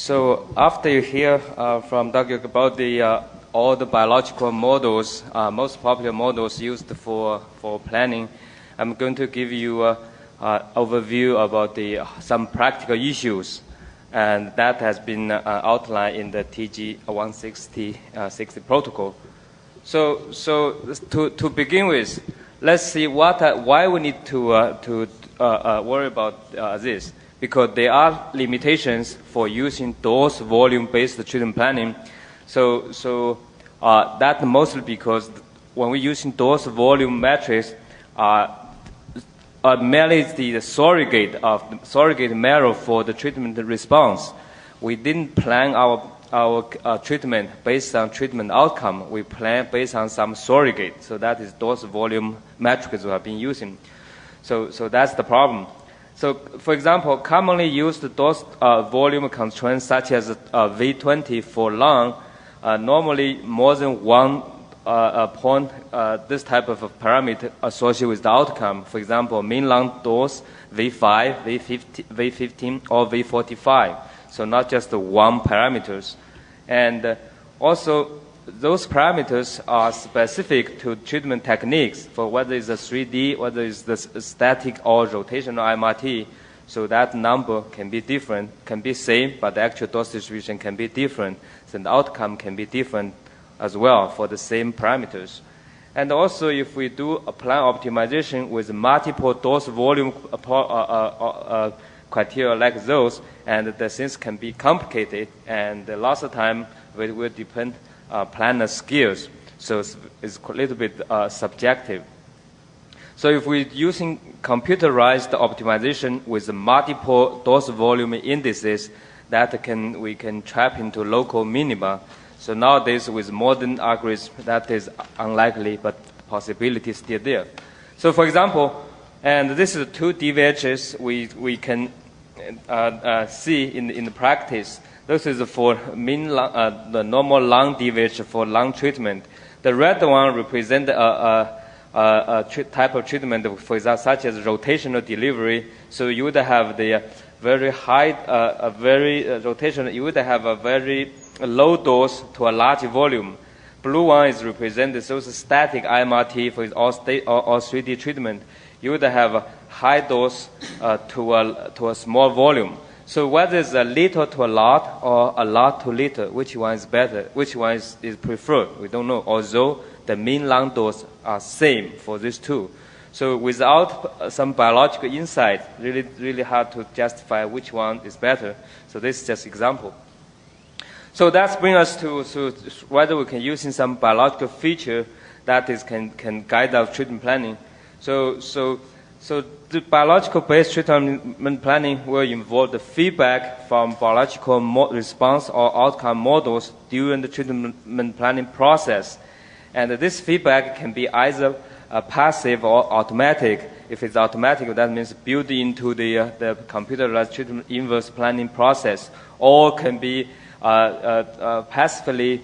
So after you hear from Dr. about all the biological models, most popular models used for planning, I'm going to give you an overview about some practical issues, and that has been outlined in the TG 160 protocol. So to begin with, let's see why we need to worry about this. Because there are limitations for using dose volume-based treatment planning. So that mostly because when we're using dose volume metrics, merely the surrogate measure for the treatment response. We didn't plan our treatment based on treatment outcome. We plan based on some surrogate. So that is dose volume metrics we have been using. So that's the problem. So, for example, commonly used dose volume constraints such as V20 for lung, normally more than one point, this type of parameter associated with the outcome. For example, mean lung dose, V5, V15, or V45. So not just one parameters. And also, those parameters are specific to treatment techniques for whether it's a 3D, whether it's the static or rotational MRT. So that number can be different, can be same, but the actual dose distribution can be different. So the outcome can be different as well for the same parameters. And also, if we do a plan optimization with multiple dose volume criteria like those, and the things can be complicated, and lots of time it will depend planner skills, so it's a little bit subjective. So if we're using computerized optimization with multiple dose volume indices, we can trap into local minima. So nowadays with modern algorithms, that is unlikely, but possibility is still there. So for example, and this is 2 DVHs we can see in the practice. This is for the normal lung DVH for lung treatment. The red one represents a type of treatment, for example, such as rotational delivery. So you would have the very high, rotational. You would have a very low dose to a large volume. Blue one is represented those static IMRT for all 3D treatment. You would have a high dose to a small volume. So whether it's a little to a lot or a lot to little, which one is better, which one is preferred, we don't know, although the mean lung dose are same for these two. So without some biological insight, really hard to justify which one is better. So this is just example. So that brings us to whether we can use some biological feature that can guide our treatment planning. So the biological-based treatment planning will involve the feedback from biological response or outcome models during the treatment planning process. And this feedback can be either passive or automatic. If it's automatic, that means built into the computerized treatment inverse planning process, or can be passively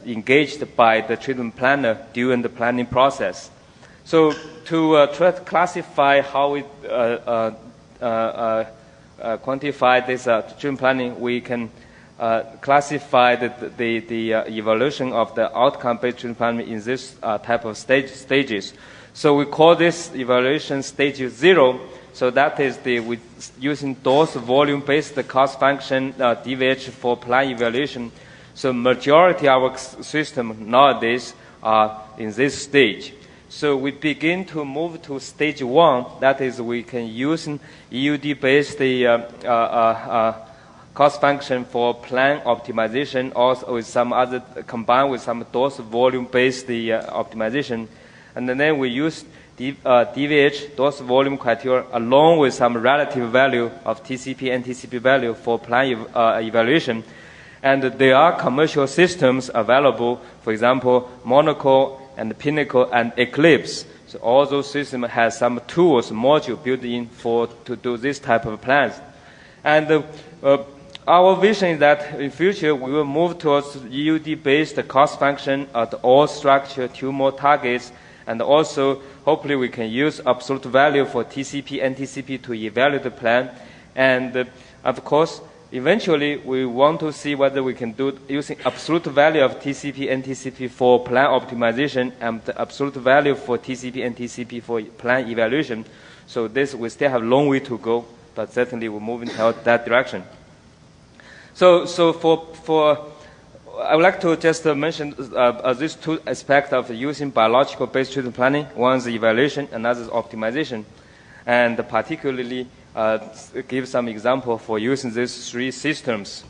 engaged by the treatment planner during the planning process. So to try to classify how we quantify this treatment planning, we can classify the evaluation of the outcome-based treatment planning in this type of stages. So we call this evaluation stage 0. So that is using dose volume-based cost function DVH for plan evaluation. So majority of our system nowadays are in this stage. So we begin to move to stage 1. That is, we can use EUD-based cost function for plan optimization, also with some other combined with some dose volume-based optimization, and then we use DVH dose volume criteria along with some relative value of TCP and TCP value for plan evaluation. And there are commercial systems available, for example, Monaco and Pinnacle and Eclipse. So all those systems have some tools, module built in to do this type of plans. And our vision is that in future we will move towards EUD-based cost function at all structure tumor targets, and also hopefully we can use absolute value for TCP and TCP to evaluate the plan. And of course, eventually, we want to see whether we can do using absolute value of TCP and TCP for plan optimization and the absolute value for TCP and TCP for plan evaluation. So this, we still have a long way to go, but certainly we're moving toward that direction. So I would like to just mention these two aspects of using biological-based treatment planning. One is evaluation, another is optimization, and particularly give some example for using these three systems.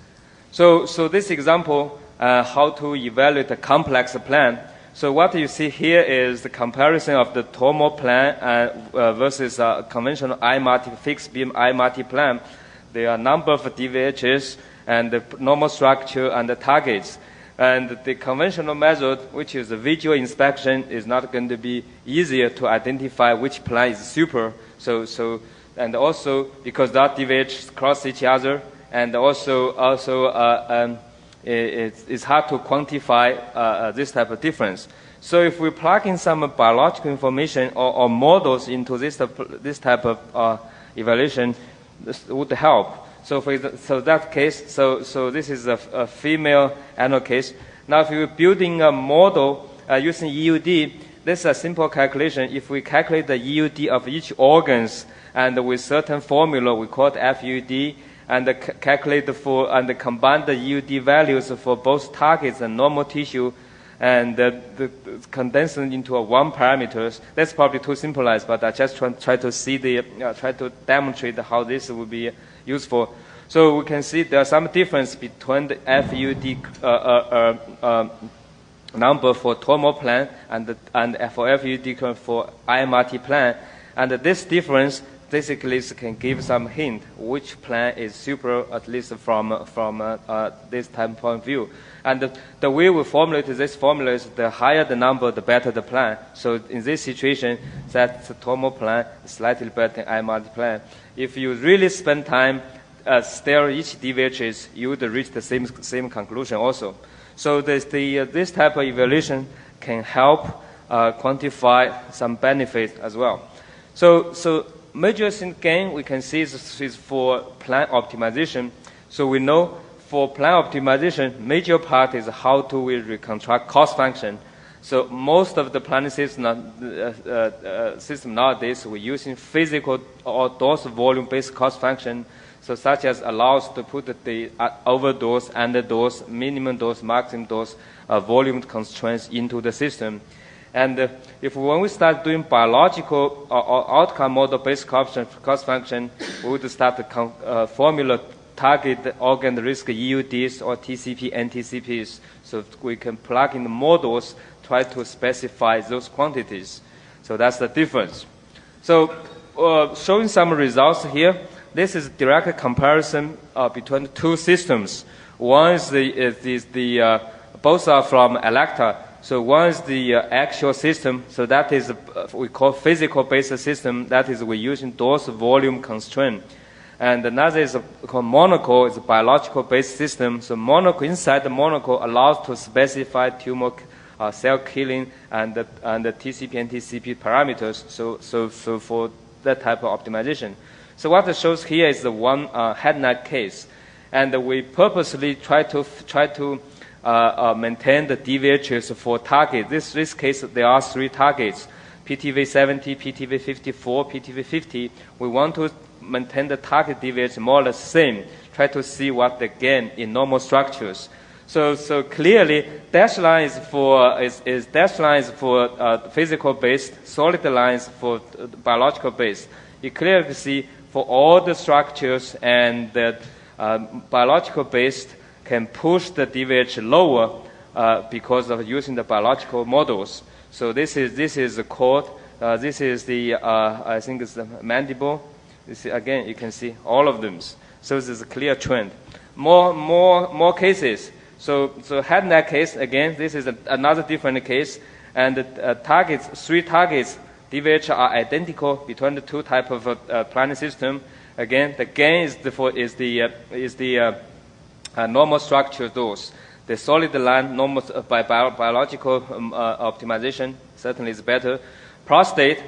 So this example, how to evaluate a complex plan. So what you see here is the comparison of the TOMO plan versus conventional fixed beam I-multi plan. There are a number of DVHs and the normal structure and the targets. And the conventional method, which is the visual inspection, is not going to be easier to identify which plan is super. And also because that DVHs cross each other, and also it's hard to quantify this type of difference. So if we plug in some biological information or models into this type of evaluation, this would help. So that case, so this is a female animal case. Now if you're building a model using EUD, this is a simple calculation. If we calculate the EUD of each organs and with certain formula, we call it FUD, and calculate and combine the EUD values for both targets and normal tissue, and condense it into one parameters. That's probably too simplified, but I just try to demonstrate how this will be useful. So we can see there's some difference between the FUD number for TOMO plan and for FUD for I-multi plan, and this difference basically can give some hint which plan is super, at least from this time point of view. And the way we formulate this formula is the higher the number, the better the plan. So in this situation, that the TOMO plan is slightly better than I-multi plan. If you really spend time stare each DVHs, you would reach the same conclusion also. So this type of evaluation can help quantify some benefit as well. So major gain we can see is for plan optimization. So we know for plan optimization, major part is how do we reconstruct cost function. So most of the planning system nowadays, we're using physical or dose volume-based cost function, so such as allows to put the overdose, underdose, minimum dose, maximum dose, volume constraints into the system. And when we start doing biological or outcome model-based cost function, we would start to formula target organ risk EUDs or TCP and TCPs. So we can plug in the models, try to specify those quantities. So that's the difference. So showing some results here. This is direct comparison between the two systems. One is both are from Elekta. So one is the actual system. So that is we call physical-based system. That is we're using dose volume constraint. And another is called Monaco. It's a biological-based system. So Monaco, inside the Monaco allows to specify tumor cell killing and the TCP and TCP parameters. So for that type of optimization. So what it shows here is the one head and neck case, and we purposely try to maintain the DVHs for target. This case there are three targets: PTV70, PTV54, PTV50. We want to maintain the target DVH more or less same. Try to see what they gain in normal structures. So clearly, dashed line is for physical based, solid lines for biological based. You clearly see for all the structures and that biological based can push the DVH lower because of using the biological models. So this is the cord. This is the I think it's the mandible. Again, you can see all of them. So this is a clear trend. More cases. So head and neck case again. This is another different case, and three targets. DVH are identical between the two type of planning system. Again, the gain is the normal structure dose. The solid line normal by biological optimization certainly is better. Prostate,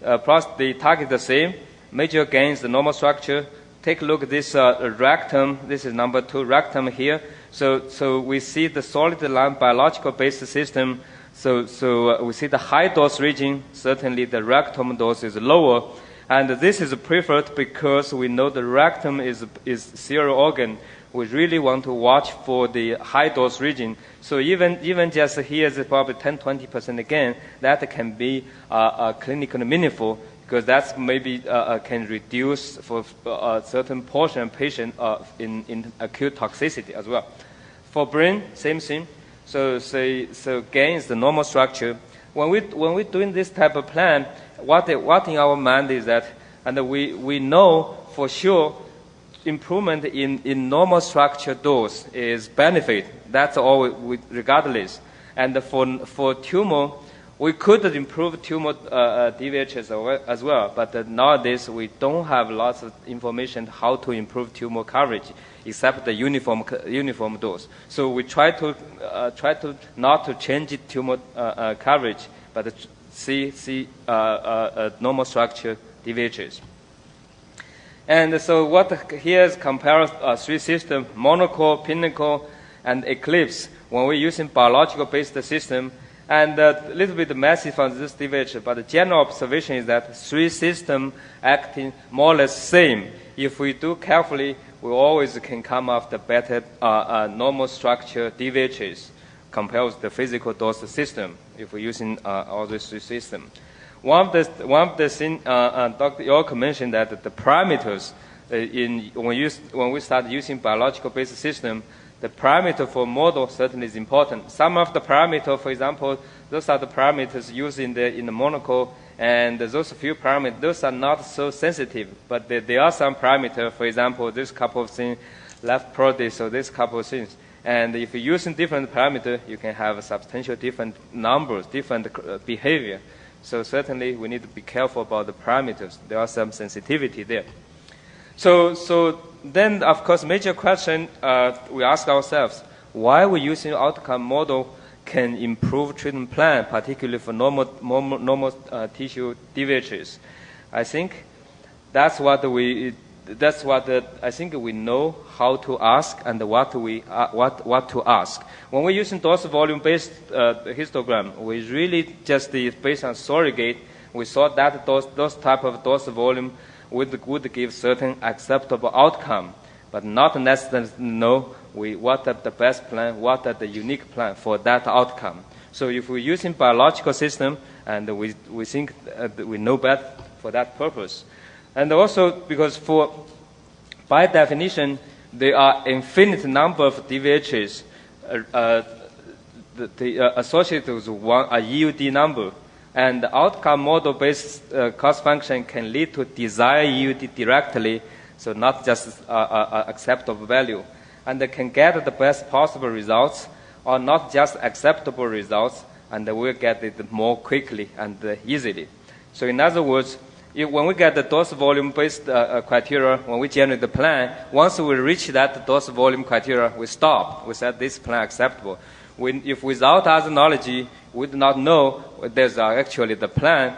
the target the same. Major gain is the normal structure. take a look at this rectum. This is number 2 rectum here. So we see the solid line biological-based system. So we see the high dose region. Certainly, the rectum dose is lower, and this is preferred because we know the rectum is serial organ. We really want to watch for the high dose region. So even just here is probably 10-20% again. That can be clinically meaningful, because that's maybe can reduce for a certain portion of patient in acute toxicity as well. For brain, same thing. So gain is the normal structure. When we're doing this type of plan, what in our mind is that, and we know for sure, improvement in normal structure dose is benefit. That's all regardless. And for tumor, we could improve tumor DVHs as well, but nowadays we don't have lots of information how to improve tumor coverage except the uniform dose. So we try to not to change the tumor coverage, but see normal structure DVHs. And so here is compare 3 systems: Monocore, Pinnacle, and Eclipse. When we're using biological-based system, and a little bit messy from this DVH, but the general observation is that 3 systems acting more or less same. If we do carefully, we always can come up the better normal structure DVHs compared with the physical dose system if we're using all these 3 systems. One of the things Dr. York mentioned, that the parameters when we start using biological-based system, the parameter for model certainly is important. Some of the parameters, for example, those are the parameters used in the Monocore, and those few parameters, those are not so sensitive, but there are some parameters. For example, this couple of things, left protease, or this couple of things. And if you're using different parameters, you can have substantial different numbers, different behavior. So certainly we need to be careful about the parameters. There are some sensitivity there. So then, of course, major question we ask ourselves: why we using outcome model can improve treatment plan, particularly for normal tissue DVHs? I think that's what I think we know how to ask and what to ask. When we're using dose volume based histogram, we really just based on surrogate. We saw that those type of dose volume would give certain acceptable outcome, but not necessarily know what are the best plan, what are the unique plan for that outcome. So if we're using biological system, and we think we know better for that purpose. And also because by definition, there are infinite number of DVHs associated with a EUD number. And the outcome model-based cost function can lead to desired EUD directly, so not just acceptable value. And they can get the best possible results, or not just acceptable results, and they will get it more quickly and easily. So in other words, when we get the dose volume-based criteria, when we generate the plan, once we reach that dose volume criteria, we stop. We said this plan acceptable. If without other knowledge, we do not know there's actually the plan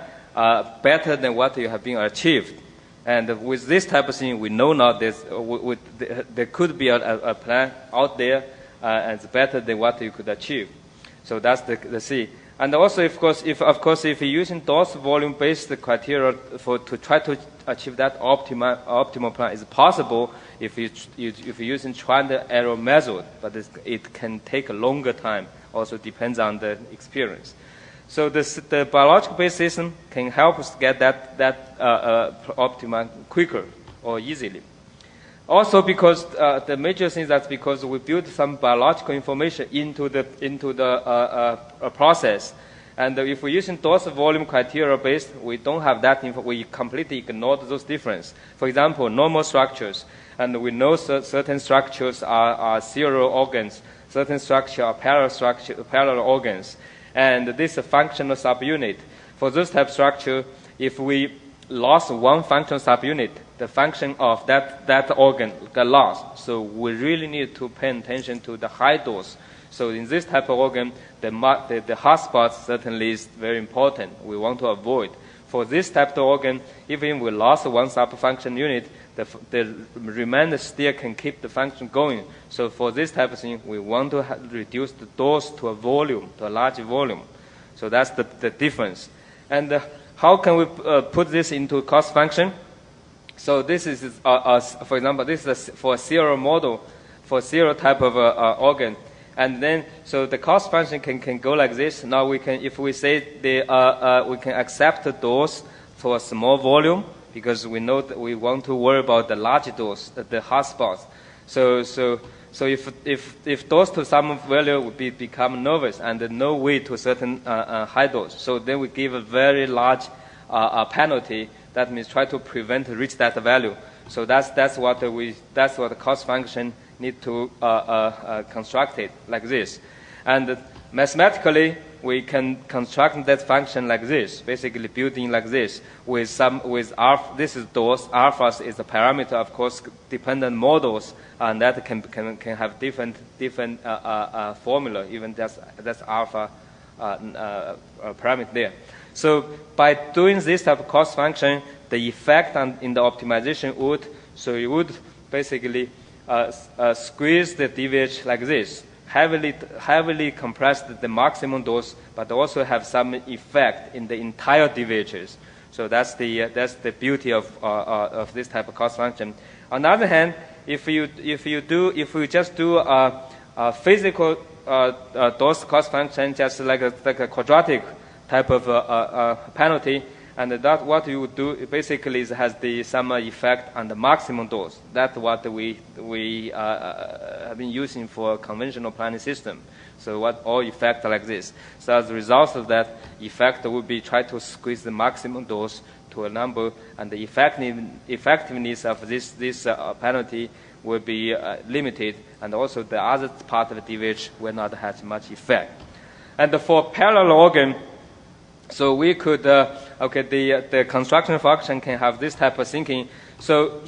better than what you have been achieved. And with this type of thing, we know now there could be a plan out there and it's better than what you could achieve. So that's the C. And also, of course, if you're using dose volume-based criteria to try to achieve that optimal plan, is possible if you're using trial and error method, but it can take a longer time. Also depends on the experience. So the biological-based system can help us get that optimal quicker or easily. Also, because the major thing that's because we build some biological information into the process, and if we're using dose volume criteria based, we don't have that info. We completely ignored those differences. For example, normal structures, and we know certain structures are serial organs, certain structures are parallel organs, and this is a functional subunit. For this type of structure, if we lost one functional subunit, the function of that organ got lost. So we really need to pay attention to the high dose. So in this type of organ, the hotspot certainly is very important. We want to avoid. For this type of organ, even we lost one subfunction unit, the remainder still can keep the function going. So for this type of thing, we want to reduce the dose to a volume, to a large volume. So that's the difference. And how can we put this into cost function? So this is, for example, this is for a serial model, for serial type of organ. And then, so the cost function can go like this. Now we can, if we say we can accept the dose for a small volume, because we know that we want to worry about the large dose, the hotspots. So if dose to some value would become nervous and no way to a certain high dose, so then we give a very large penalty. That means try to prevent reach that value. So that's what the cost function need to construct it like this. And mathematically, we can construct that function like this, basically building like this with alpha. This is dose. Alpha is a parameter, of course, dependent models, and that can have different formula. Even that's alpha parameter there. So by doing this type of cost function, the effect in the optimization you would basically squeeze the DVH like this, heavily compress the maximum dose, but also have some effect in the entire DVHs. So that's the beauty of this type of cost function. On the other hand, if we just do a physical dose cost function, just like a quadratic type of penalty, and that what you would do basically has some effect on the maximum dose. That's what we have been using for conventional planning system. So what all effect like this. So as a result of that, effect would be try to squeeze the maximum dose to a number, and the effectiveness of this penalty will be limited, and also the other part of the DVH will not have much effect. And for parallel organ, so we could, the construction function can have this type of thinking. So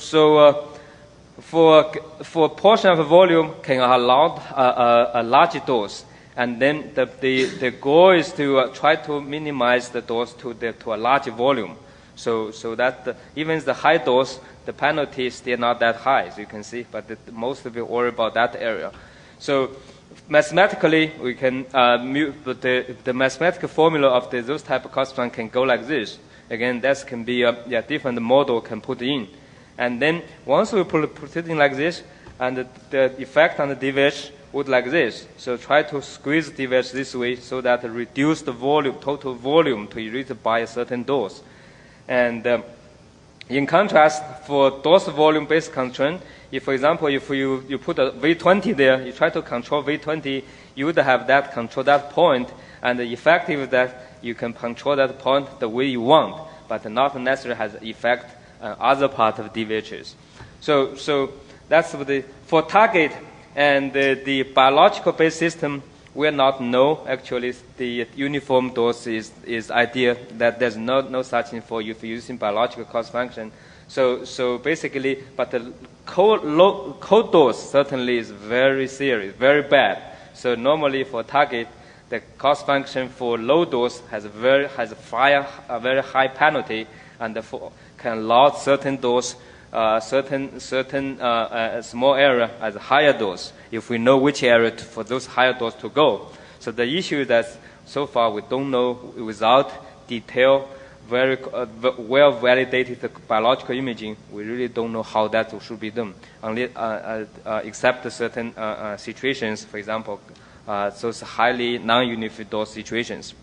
for a portion of a volume can allow a large dose, and then the goal is to try to minimize the dose to a large volume. So that even the high dose, the penalty is still not that high, as you can see, but most of you worry about that area. So mathematically, we can the mathematical formula of those type of cost function can go like this. Again, that can be a different model can put in, and then once we put it in like this, and the effect on the DVH would like this. So try to squeeze DVH this way so that reduce the volume, total volume, to reach by a certain dose. And in contrast, for dose volume based constraint, if, for example, if you put a V20 there, you try to control V20, you would have that control that point, and the effective is that you can control that point the way you want, but not necessarily has effect on other part of DVHs. So that's for target and the biological based system. We will not know actually the uniform dose is ideal, that there's no such thing for using biological cost function. So basically, but the cold dose certainly is very serious, very bad. So normally for target, the cost function for low dose has a very high penalty, and therefore can allow certain dose, certain small area as a higher dose if we know which area for those higher dose to go. So the issue is that so far we don't know without detailed, very well validated biological imaging. We really don't know how that should be done, only except certain situations, for example, those highly non-uniform dose situations.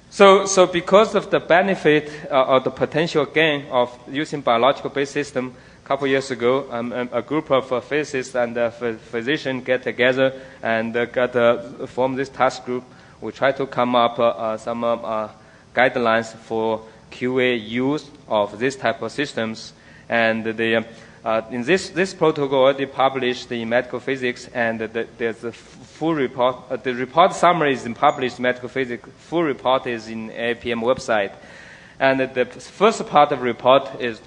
So because of the benefit or the potential gain of using biological-based system, a couple years ago, a group of physicists and physicians get together and form this task group. We try to come up some guidelines for QA use of this type of systems, and in this protocol already published in Medical Physics, and there's a full report. The report summary is in published Medical Physics. Full report is in APM website, and the first part of the report is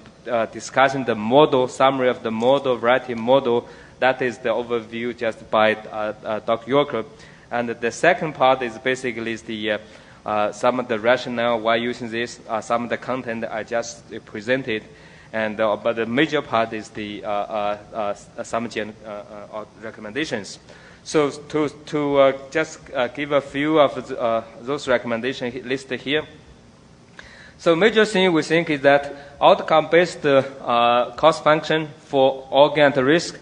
discussing the model summary of the model, variety model. That is the overview just by Dr. Yorker, and the second part is basically some of the rationale why using this, some of the content I just presented. and but the major part is the SumGen recommendations. So to just give a few of those recommendations listed here. So major thing we think is that outcome-based cost function for organ at risk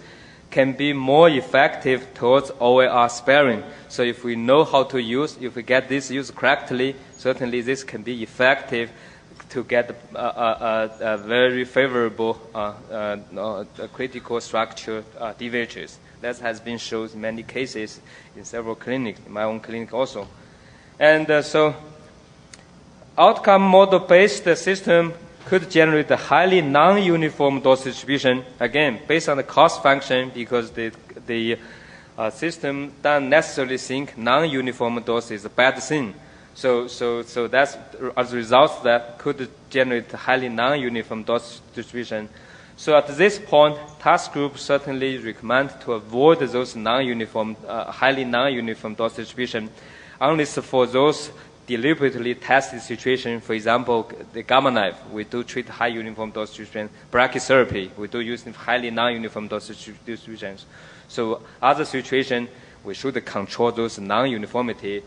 can be more effective towards OAR sparing. So if we know how to use, if we get this used correctly, certainly this can be effective to get a very favorable critical structure DVHs. That has been shown in many cases in several clinics, in my own clinic also. And so outcome model-based system could generate a highly non-uniform dose distribution, again, based on the cost function, because the system doesn't necessarily think non-uniform dose is a bad thing. So that's as a result that could generate highly non-uniform dose distribution. So at this point, task group certainly recommend to avoid those non-uniform, highly non-uniform dose distribution, only for those deliberately tested situation. For example, the gamma knife, we do treat high uniform dose distribution. Brachytherapy, we do use highly non-uniform dose distributions. So other situation, we should control those non-uniformity.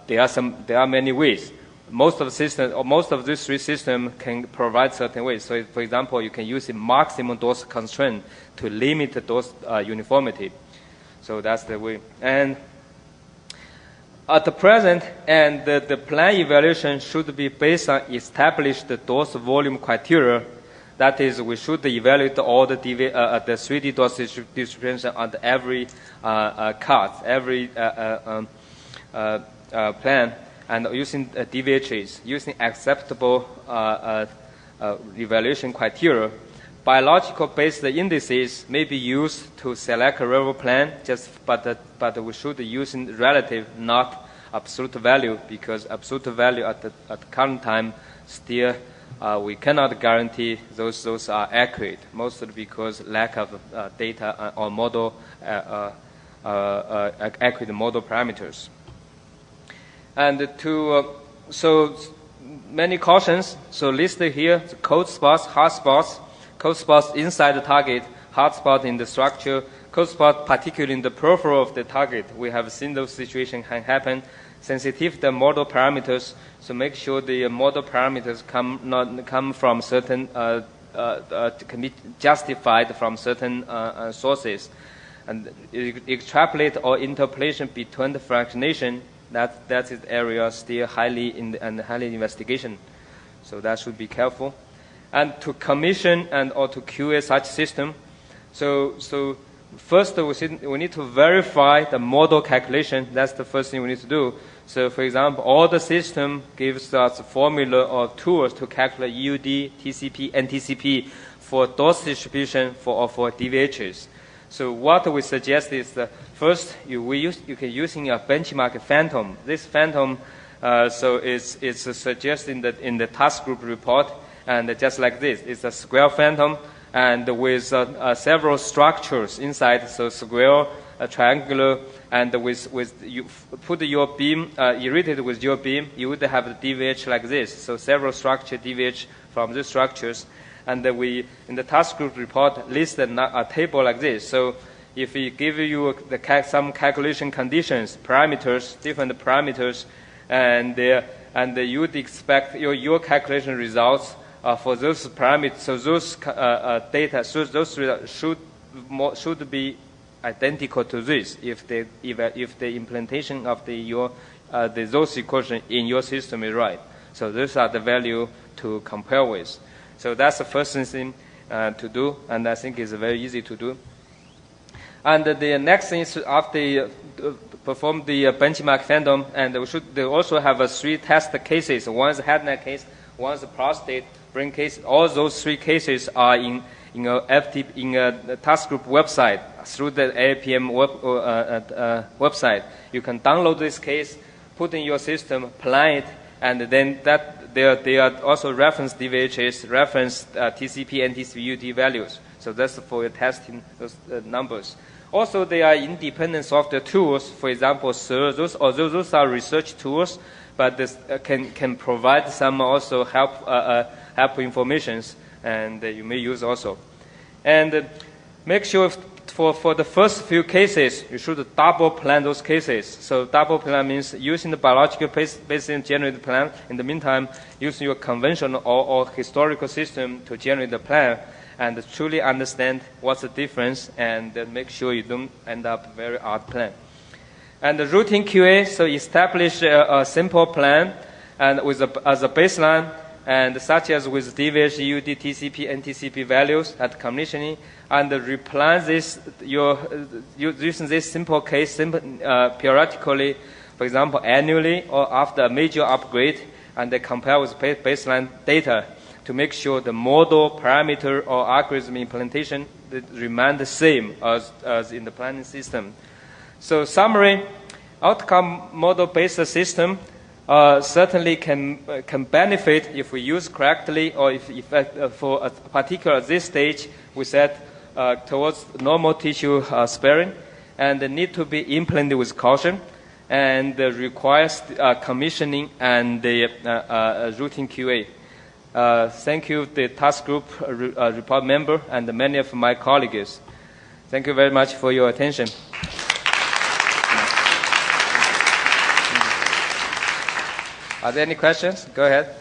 There are many ways. Most of the system, or most of these three systems can provide certain ways. So, for example, you can use a maximum dose constraint to limit the dose uniformity. So that's the way. And at the present, and the plan evaluation should be based on established dose volume criteria. That is, we should evaluate all the 3D dose distribution on every card, every plan, and using DVHs, using acceptable evaluation criteria. Biological-based indices may be used to select a level plan, but we should use in relative, not absolute value, because absolute value at the current time still we cannot guarantee those are accurate, mostly because lack of data or model accurate model parameters. And so many cautions. So listed here: the cold spots, hot spots. Cold spots inside the target, hot spot in the structure, cold spot particularly in the peripheral of the target. We have seen those situations can happen. Sensitive to model parameters, so make sure the model parameters come from certain, can be justified from certain sources. And extrapolate or interpolation between the fractionation, that is area still highly investigation. So that should be careful. And to commission or to QA such system, so first we need to verify the model calculation. That's the first thing we need to do. So for example, all the system gives us a formula or tools to calculate EUD, TCP, NTCP for dose distribution for DVHs. So what we suggest is first you can using a benchmark phantom. This phantom it's suggested in the task group report. And just like this, it's a square phantom, and with several structures inside. So square, triangular, and with you put your beam irritated with your beam, you would have the DVH like this. So several structure DVH from these structures, and we in the task group report list a table like this. So if we give you some calculation conditions, parameters, different parameters, and you would expect your calculation results. For those parameters, so those data, so those should be identical to this if the implementation of those equations in your system is right. So those are the value to compare with. So that's the first thing to do, and I think it's very easy to do. And the next thing is after perform the benchmark phantom, and they also have 3 test cases. One is head neck case, one is prostate brain case. All those 3 cases are in a task group website through the AAPM website. You can download this case, put in your system, plan it, and then they are also reference DVHs, reference TCP and TCP-UD values. So that's for testing those numbers. Also, they are independent software tools. For example, those are research tools, but this can provide some also help informations. and you may use also. And make sure for the first few cases, you should double plan those cases. So double plan means using the biological Bayesian generated plan. In the meantime, using your conventional or historical system to generate the plan and truly understand what's the difference and make sure you don't end up very odd plan. And the routine QA, so establish a simple plan and as a baseline, and such as with DVH, EUD, TCP, NTCP values at conditioning, and replan this using this simple case periodically, for example, annually or after a major upgrade, and they compare with baseline data to make sure the model, parameter, or algorithm implementation remain the same as in the planning system. So summary, outcome model-based system certainly can benefit if we use correctly, or if for a particular this stage we set towards normal tissue sparing, and need to be implemented with caution, and requires commissioning and the routine QA. Thank you, the task group report member and many of my colleagues. Thank you very much for your attention. Are there any questions? Go ahead.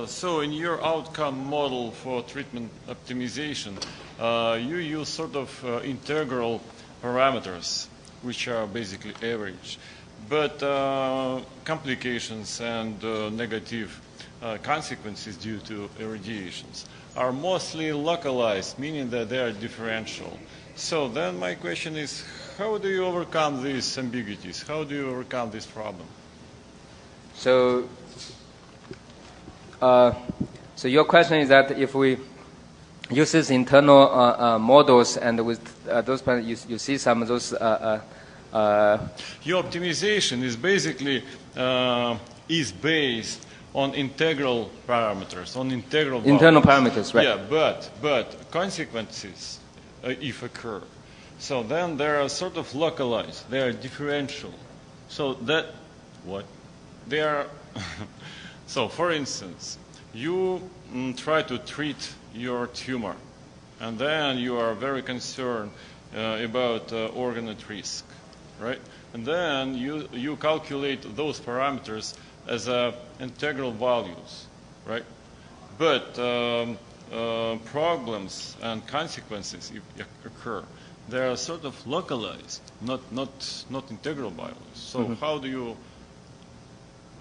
So in your outcome model for treatment optimization, you use sort of integral parameters, which are basically average. But complications and negative consequences due to irradiations are mostly localized, meaning that they are differential. So then my question is, how do you overcome these ambiguities? How do you overcome this problem? So your question is that if we use these internal models and with those, you see some of those. Your optimization is basically is based on integral parameters, on integral values. Internal parameters, right? Yeah, but consequences, if occur, so then they are sort of localized. They are differential. So that what they are. So, for instance, you try to treat your tumor, and then you are very concerned about organ at risk, right? And then you calculate those parameters as integral values, right? But problems and consequences if occur, they are sort of localized, not integral values. So how do you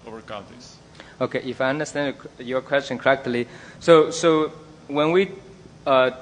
overcome this? Okay, if I understand your question correctly, so when we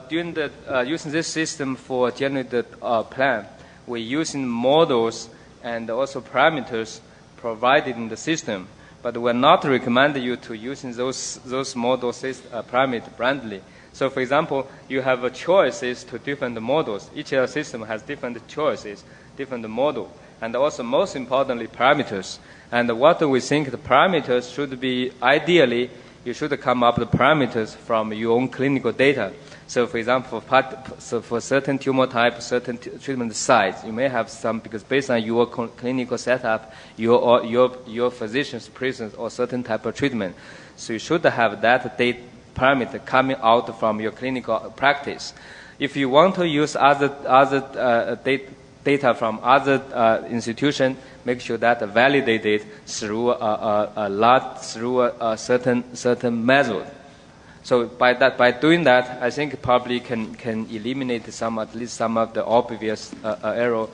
doing the using this system for generate the plan, we're using models and also parameters provided in the system, but we're not recommending you to using those model parameter blindly. So, for example, you have choices to different models. Each system has different choices, different model, and also most importantly parameters. And what we think the parameters should be, ideally, you should come up with parameters from your own clinical data. So, for example, for certain tumor type, certain treatment sites, you may have some, because based on your clinical setup, your physician's presence or certain type of treatment. So you should have that data parameter coming out from your clinical practice. If you want to use other data from other institutions, make sure that validated through a certain method. So by doing that, I think probably can eliminate at least some of the obvious error.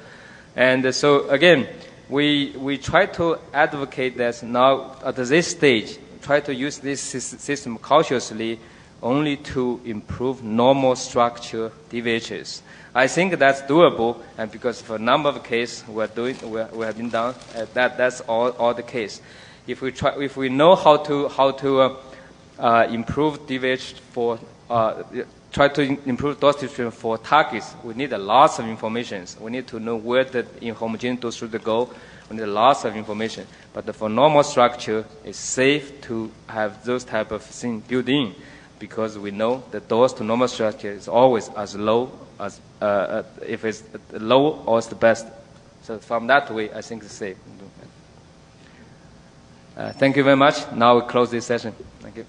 And so again, we try to advocate that now at this stage, try to use this system cautiously only to improve normal structure DVHs. I think that's doable, and because for a number of cases we have been done, that's all the case. If we know how to improve DVH for try to improve dose distribution for targets, we need lots of information. We need to know where the inhomogeneous dose should go. We need lots of information. But for normal structure, it's safe to have those type of things built in, because we know the dose to normal structure is always as low as if it's low or it's the best. So from that way, I think it's safe. Thank you very much. Now we close this session. Thank you.